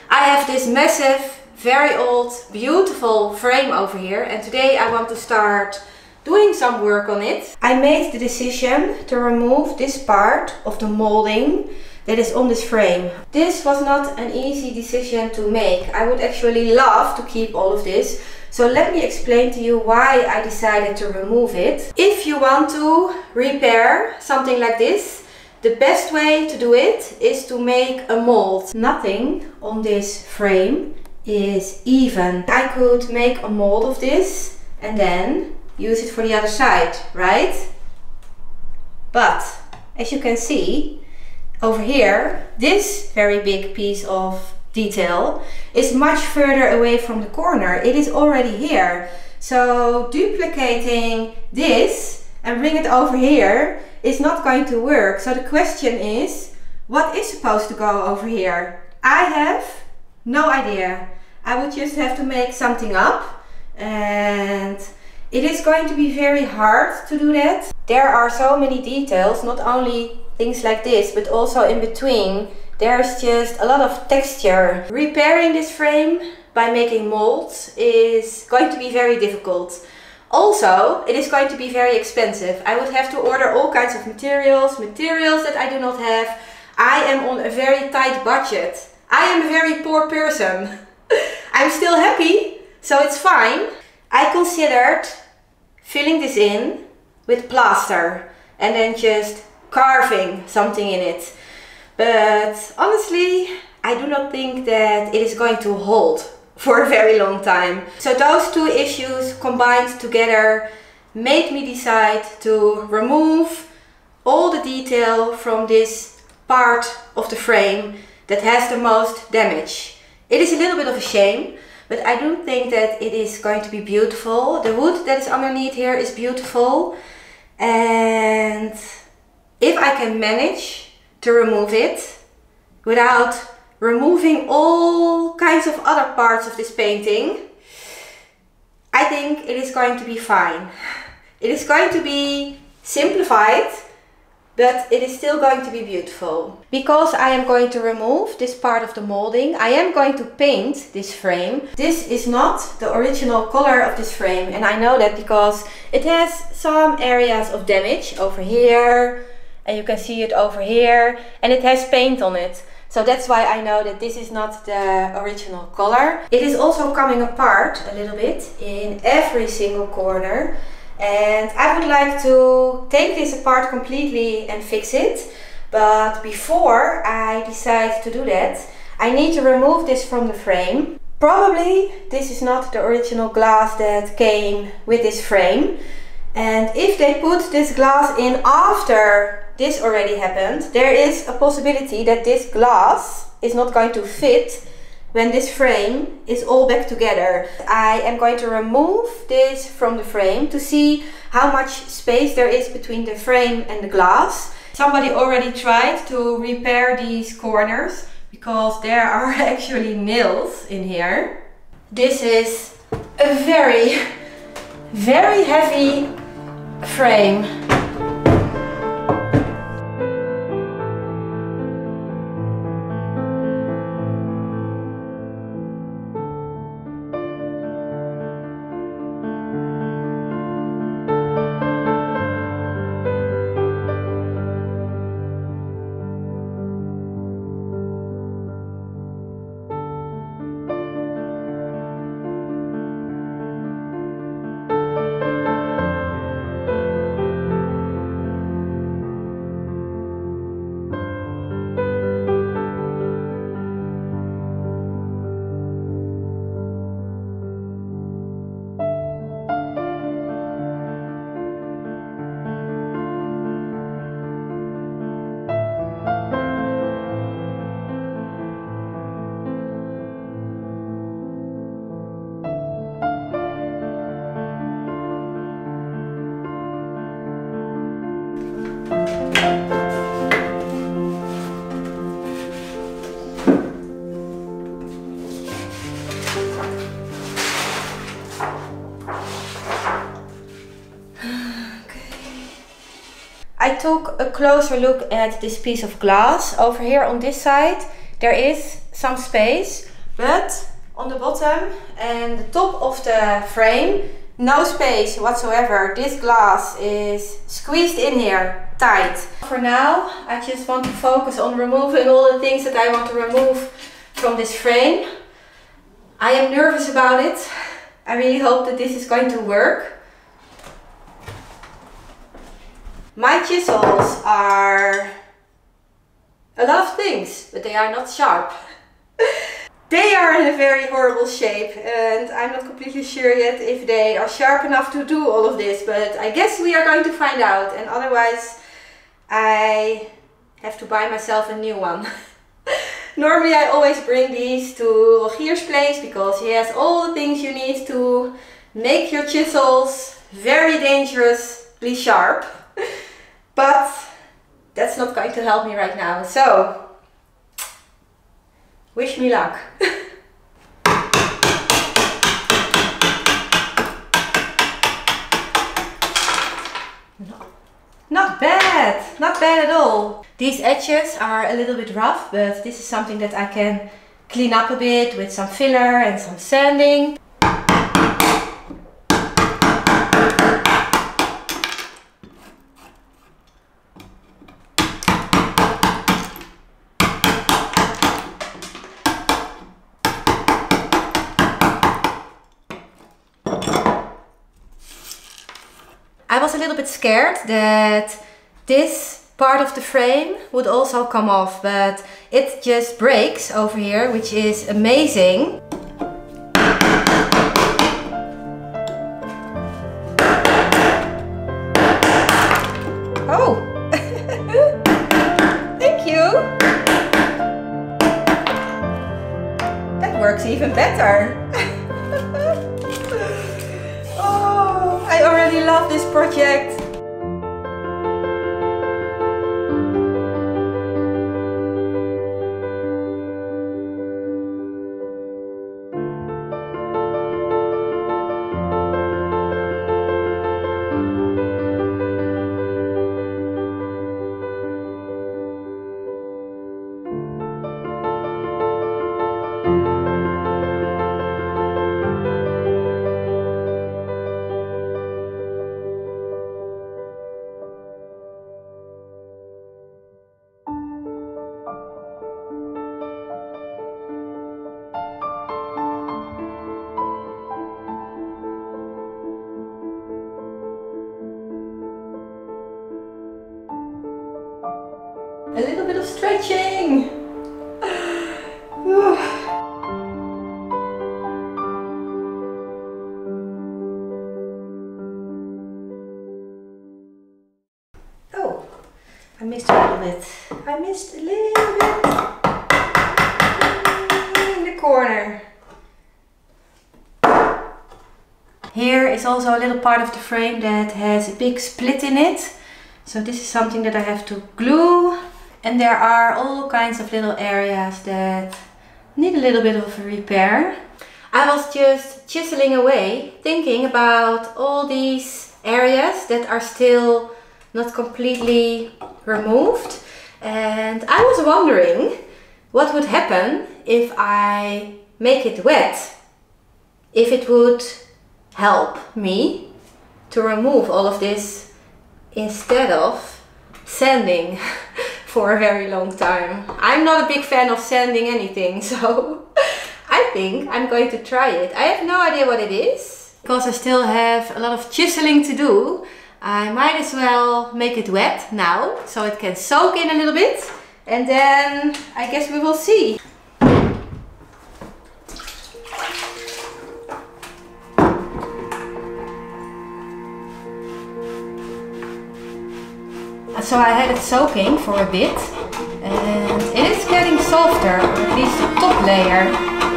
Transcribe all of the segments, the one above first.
I have this massive, very old, beautiful frame over here, and today I want to start doing some work on it. I made the decision to remove this part of the molding that is on this frame. This was not an easy decision to make. I would actually love to keep all of this. So let me explain to you why I decided to remove it. If you want to repair something like this, the best way to do it is to make a mold. Nothing on this frame is even. I could make a mold of this and then use it for the other side, right? But as you can see over here, this very big piece of detail is much further away from the corner. It is already here. So duplicating this and bring it over here is not going to work. So the question is, what is supposed to go over here? I have no idea. I would just have to make something up, and it is going to be very hard to do that. There are so many details, not only things like this, but also in between. There's just a lot of texture. Repairing this frame by making molds is going to be very difficult. Also, it is going to be very expensive. I would have to order all kinds of materials that I do not have. I am on a very tight budget. I am a very poor person. I'm still happy, so it's fine. I considered filling this in with plaster and then just carving something in it. But honestly, I do not think that it is going to hold for a very long time. So those two issues combined together made me decide to remove all the detail from this part of the frame that has the most damage. It is a little bit of a shame, but I do think that it is going to be beautiful. The wood that is underneath here is beautiful, and if I can manage to remove it without removing all kinds of other parts of this painting, I think it is going to be fine. It is going to be simplified, but it is still going to be beautiful. Because I am going to remove this part of the molding, I am going to paint this frame. This is not the original color of this frame, and I know that because it has some areas of damage over here, and you can see it over here, and it has paint on it. So that's why I know that this is not the original color. It is also coming apart a little bit in every single corner. And I would like to take this apart completely and fix it. But before I decide to do that, I need to remove this from the frame. Probably this is not the original glass that came with this frame. And if they put this glass in after this already happened, there is a possibility that this glass is not going to fit when this frame is all back together. I am going to remove this from the frame to see how much space there is between the frame and the glass. Somebody already tried to repair these corners because there are actually nails in here. This is a very, very heavy frame. I took a closer look at this piece of glass. Over here on this side there is some space, but on the bottom and the top of the frame, no space whatsoever. This glass is squeezed in here tight. For now, I just want to focus on removing all the things that I want to remove from this frame. I am nervous about it. I really hope that this is going to work. My chisels are a lot of things, but they are not sharp. They are in a very horrible shape and I'm not completely sure yet if they are sharp enough to do all of this, but I guess we are going to find out, and otherwise I have to buy myself a new one. Normally I always bring these to Rogier's place because he has all the things you need to make your chisels very dangerously sharp. But that's not going to help me right now, so wish me luck. Not bad, not bad at all. These edges are a little bit rough, but this is something that I can clean up a bit with some filler and some sanding. I was a little bit scared that this part of the frame would also come off, but it just breaks over here, which is amazing. Oh! Thank you! That works even better! I already love this project. A little bit of stretching. Oh, I missed a little bit. I missed a little bit in the corner. Here is also a little part of the frame that has a big split in it. So this is something that I have to glue. And there are all kinds of little areas that need a little bit of a repair. I was just chiseling away, thinking about all these areas that are still not completely removed. And I was wondering what would happen if I make it wet. If it would help me to remove all of this instead of sanding for a very long time. I'm not a big fan of sanding anything, so I think I'm going to try it. I have no idea what it is, because I still have a lot of chiseling to do. I might as well make it wet now, so it can soak in a little bit, and then I guess we will see. So I had it soaking for a bit, and it is getting softer, or at least the top layer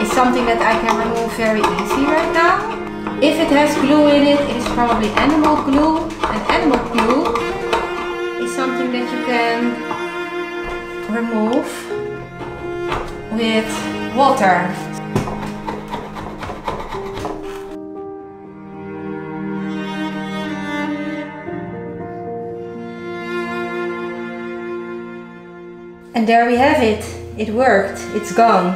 is something that I can remove very easy right now. If it has glue in it, it is probably animal glue, and animal glue is something that you can remove with water. And there we have it. It worked. It's gone.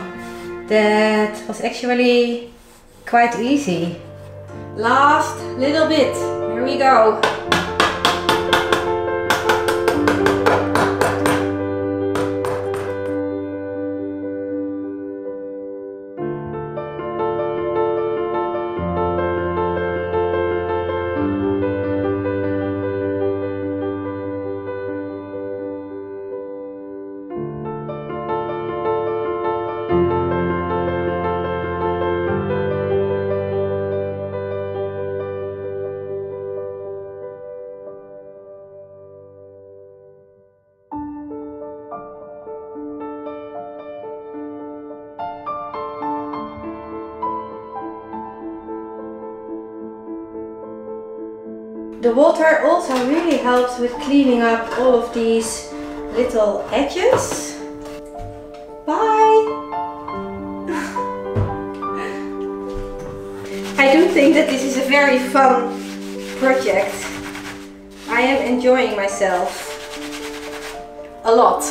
that was actually quite easy. Last little bit, here we go. The water also really helps with cleaning up all of these little edges. Bye! I do think that this is a very fun project. I am enjoying myself a lot.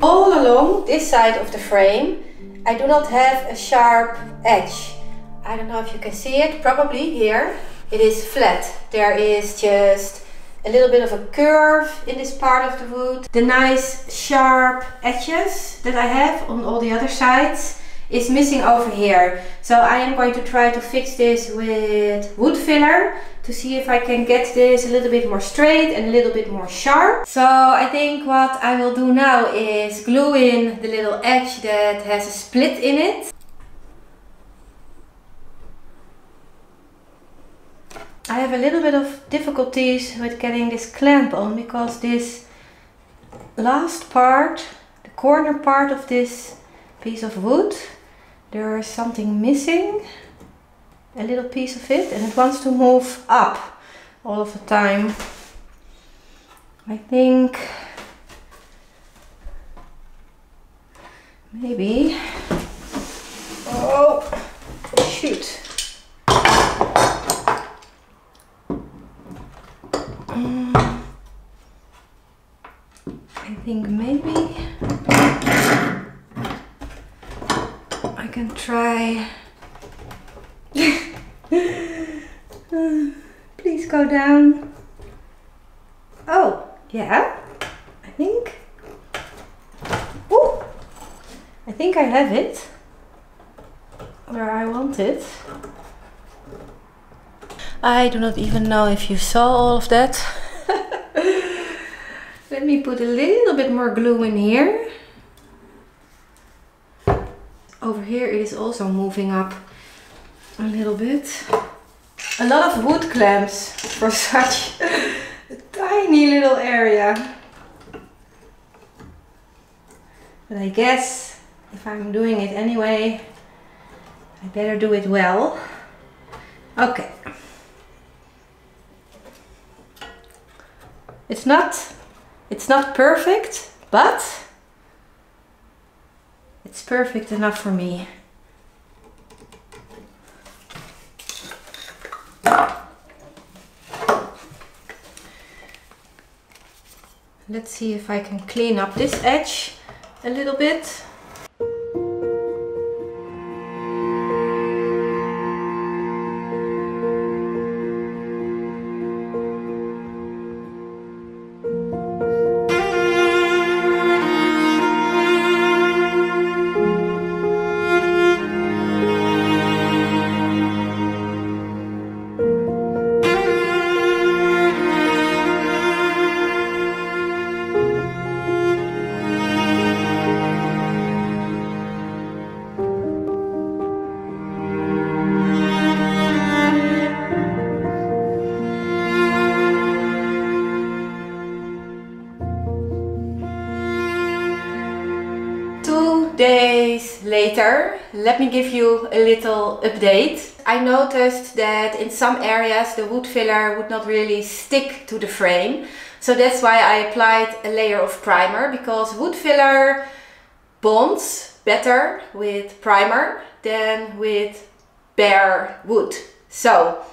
All along this side of the frame I do not have a sharp edge. I don't know if you can see it, probably here. It is flat. There is just a little bit of a curve in this part of the wood. The nice sharp edges that I have on all the other sides is missing over here. So I am going to try to fix this with wood filler to see if I can get this a little bit more straight and a little bit more sharp. So I think what I will do now is glue in the little edge that has a split in it. I have a little bit of difficulties with getting this clamp on because this last part, the corner part of this piece of wood, there is something missing, a little piece of it, and it wants to move up all of the time. I think maybe, oh shoot. I think maybe I can try. Please go down. Oh, yeah, I think. Ooh, I think I have it where I want it. I do not even know if you saw all of that. Let me put a little bit more glue in here. Over here it is also moving up a little bit. A lot of wood clamps for such a tiny little area. But I guess if I'm doing it anyway, I better do it well. Okay. It's not perfect, but it's perfect enough for me. Let's see if I can clean up this edge a little bit. Days later, let me give you a little update. I noticed that in some areas the wood filler would not really stick to the frame. So that's why I applied a layer of primer, because wood filler bonds better with primer than with bare wood. So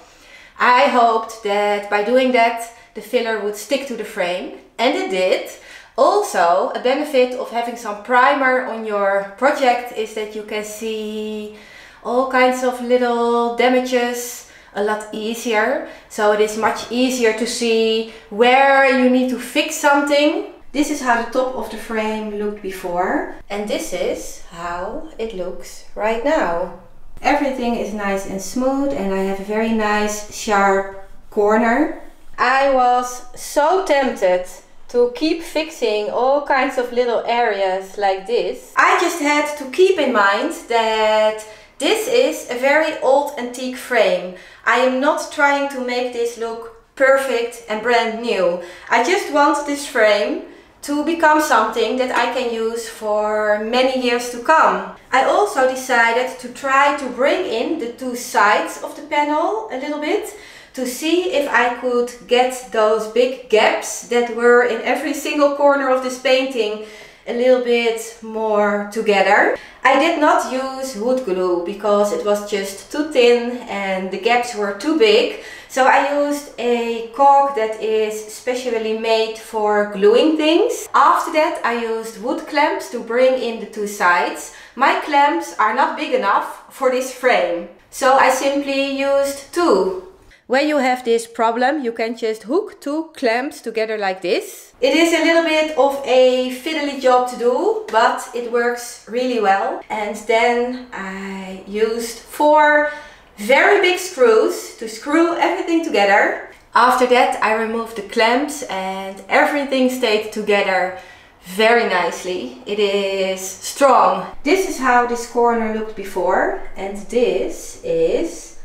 I hoped that by doing that the filler would stick to the frame, and it did. Also, a benefit of having some primer on your project is that you can see all kinds of little damages a lot easier. So it is much easier to see where you need to fix something. This is how the top of the frame looked before, and this is how it looks right now. Everything is nice and smooth, and I have a very nice sharp corner. I was so tempted to keep fixing all kinds of little areas like this. I just had to keep in mind that this is a very old antique frame. I am not trying to make this look perfect and brand new. I just want this frame to become something that I can use for many years to come. I also decided to try to bring in the two sides of the panel a little bit, to see if I could get those big gaps that were in every single corner of this painting a little bit more together. I did not use wood glue because it was just too thin and the gaps were too big. So I used a caulk that is specially made for gluing things. After that I used wood clamps to bring in the two sides. My clamps are not big enough for this frame, so I simply used two. When you have this problem, you can just hook two clamps together like this. It is a little bit of a fiddly job to do, but it works really well. And then I used 4 very big screws to screw everything together. After that I removed the clamps and everything stayed together very nicely. It is strong. This is how this corner looked before, and this is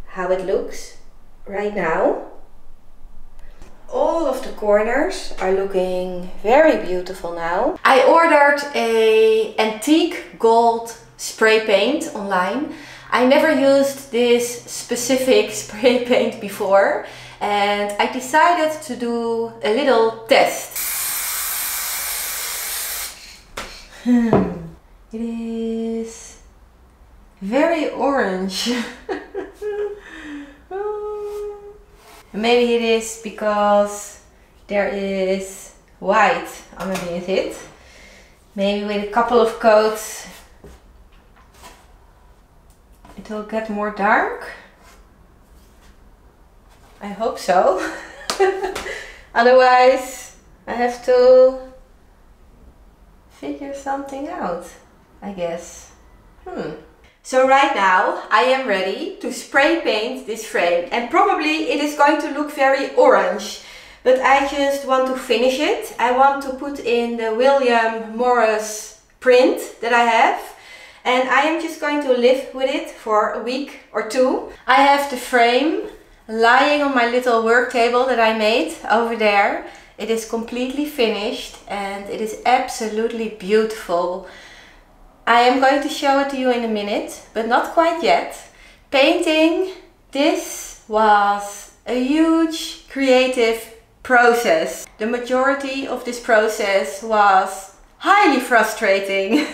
how it looks right now. All of the corners are looking very beautiful now. I ordered a antique gold spray paint online. I never used this specific spray paint before, and I decided to do a little test. It is very orange. Maybe it is because there is white underneath it. Maybe with a couple of coats it will get more dark. I hope so. Otherwise I have to figure something out, I guess. So right now I am ready to spray paint this frame, and probably it is going to look very orange, but I just want to finish it. I want to put in the William Morris print that I have, and I am just going to live with it for a week or two. I have the frame lying on my little work table that I made over there. It is completely finished and it is absolutely beautiful. I am going to show it to you in a minute, but not quite yet. Painting this was a huge creative process. The majority of this process was highly frustrating,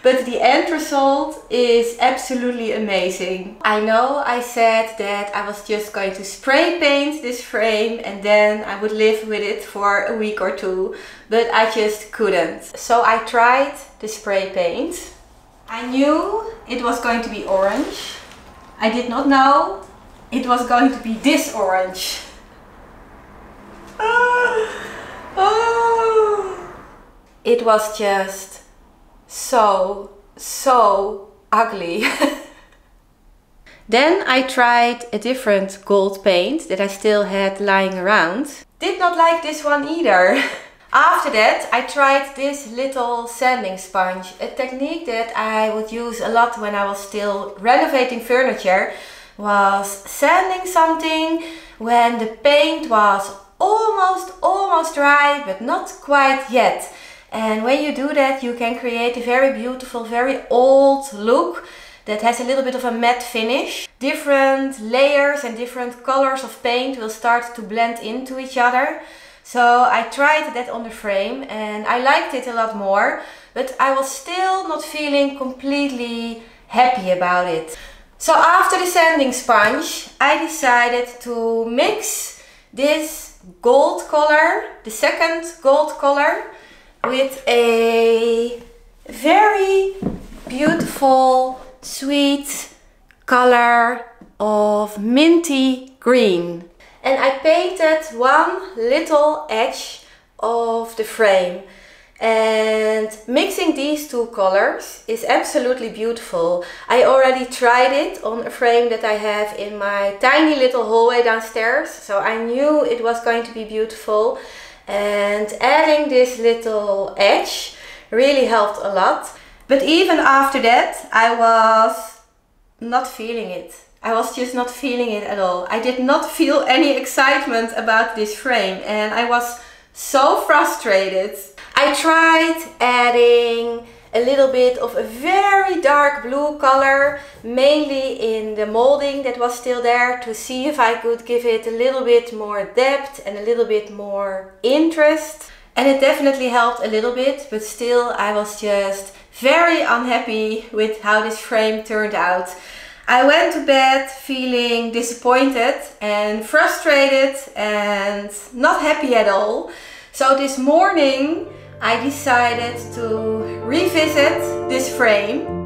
but the end result is absolutely amazing. I know I said that I was just going to spray paint this frame and then I would live with it for a week or two, but I just couldn't. So I tried the spray paint. I knew it was going to be orange. I did not know it was going to be this orange. It was just so ugly. Then I tried a different gold paint that I still had lying around. Did not like this one either. After that I tried this little sanding sponge, a technique that I would use a lot when I was still renovating furniture, was sanding something when the paint was almost dry, but not quite yet. And when you do that, you can create a very beautiful, very old look that has a little bit of a matte finish. Different layers and different colors of paint will start to blend into each other. So I tried that on the frame and I liked it a lot more, but I was still not feeling completely happy about it. So after the sanding sponge, I decided to mix this gold color, the second gold color, with a very beautiful, sweet color of minty green. And I painted one little edge of the frame. And mixing these two colors is absolutely beautiful. I already tried it on a frame that I have in my tiny little hallway downstairs, so I knew it was going to be beautiful. And adding this little edge really helped a lot. But even after that, I was not feeling it. I was just not feeling it at all. I did not feel any excitement about this frame and I was so frustrated. I tried adding a little bit of a very dark blue color, mainly in the molding that was still there, to see if I could give it a little bit more depth and a little bit more interest. And it definitely helped a little bit, but still I was just very unhappy with how this frame turned out. I went to bed feeling disappointed and frustrated and not happy at all. So this morning I decided to revisit this frame.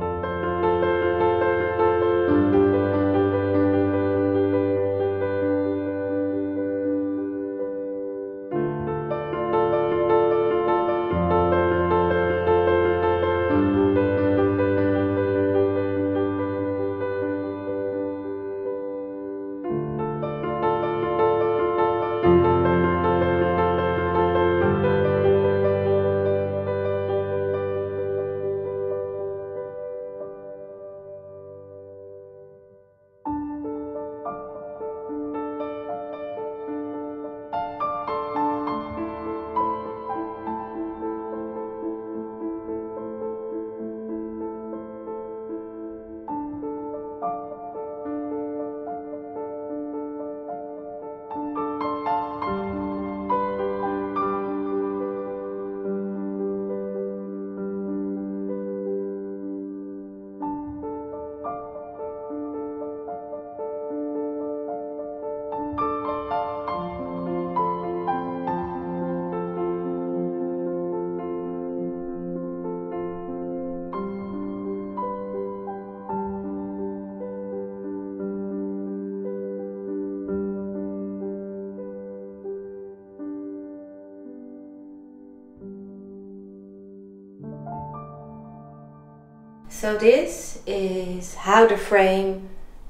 So this is how the frame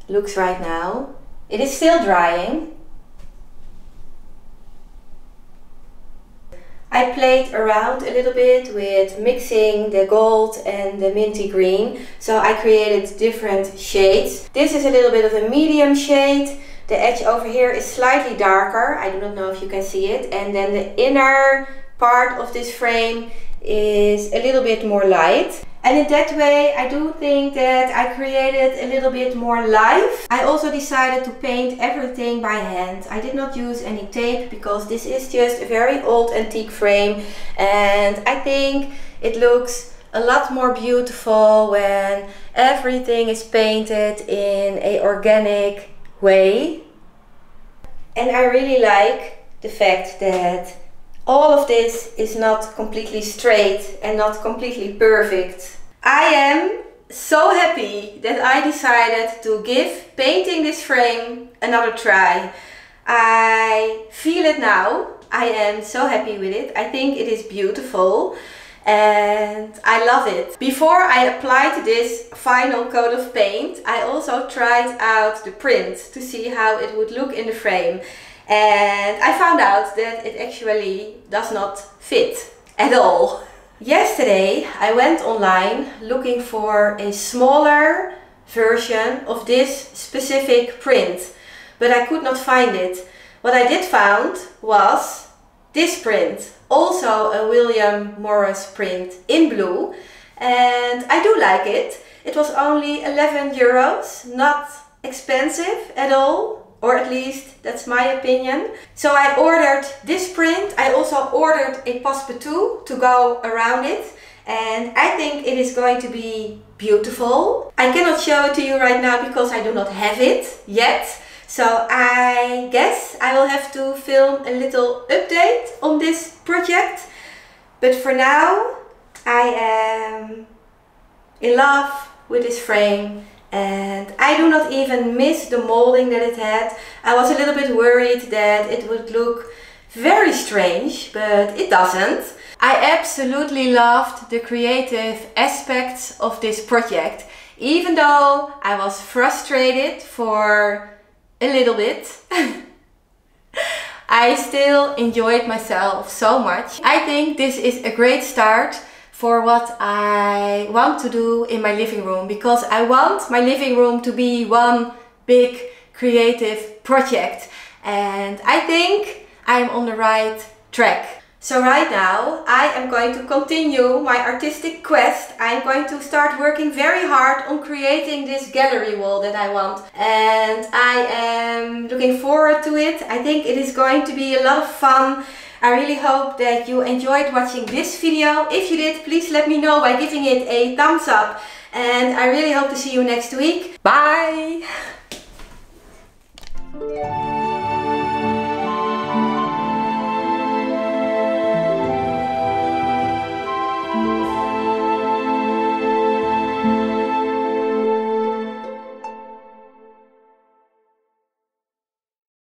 looks right now. It is still drying. I played around a little bit with mixing the gold and the minty green, so I created different shades. This is a little bit of a medium shade. The edge over here is slightly darker. I do not know if you can see it. And then the inner part of this frame is a little bit more light. And in that way I do think that I created a little bit more life. I also decided to paint everything by hand. I did not use any tape because this is just a very old antique frame and I think it looks a lot more beautiful when everything is painted in an organic way. And I really like the fact that all of this is not completely straight and not completely perfect. I am so happy that I decided to give painting this frame another try. I feel it now. I am so happy with it. I think it is beautiful and I love it. Before I applied this final coat of paint, I also tried out the print to see how it would look in the frame. And I found out that it actually does not fit at all. Yesterday I went online looking for a smaller version of this specific print, but I could not find it. What I did find was this print, also a William Morris print in blue, and I do like it. It was only 11 euros, not expensive at all. or at least that's my opinion. So I ordered this print. I also ordered a passe-partout to go around it, and I think it is going to be beautiful. I cannot show it to you right now because I do not have it yet. So I guess I will have to film a little update on this project. But for now, I am in love with this frame, and I do not even miss the molding that it had. I was a little bit worried that it would look very strange, but it doesn't. I absolutely loved the creative aspects of this project, even though I was frustrated for a little bit. I still enjoyed myself so much. I think this is a great start for what I want to do in my living room, because I want my living room to be one big creative project, and I think I'm on the right track. So right now I am going to continue my artistic quest. I'm going to start working very hard on creating this gallery wall that I want, and I am looking forward to it. I think it is going to be a lot of fun. I really hope that you enjoyed watching this video. If you did, please let me know by giving it a thumbs up, and I really hope to see you next week. Bye!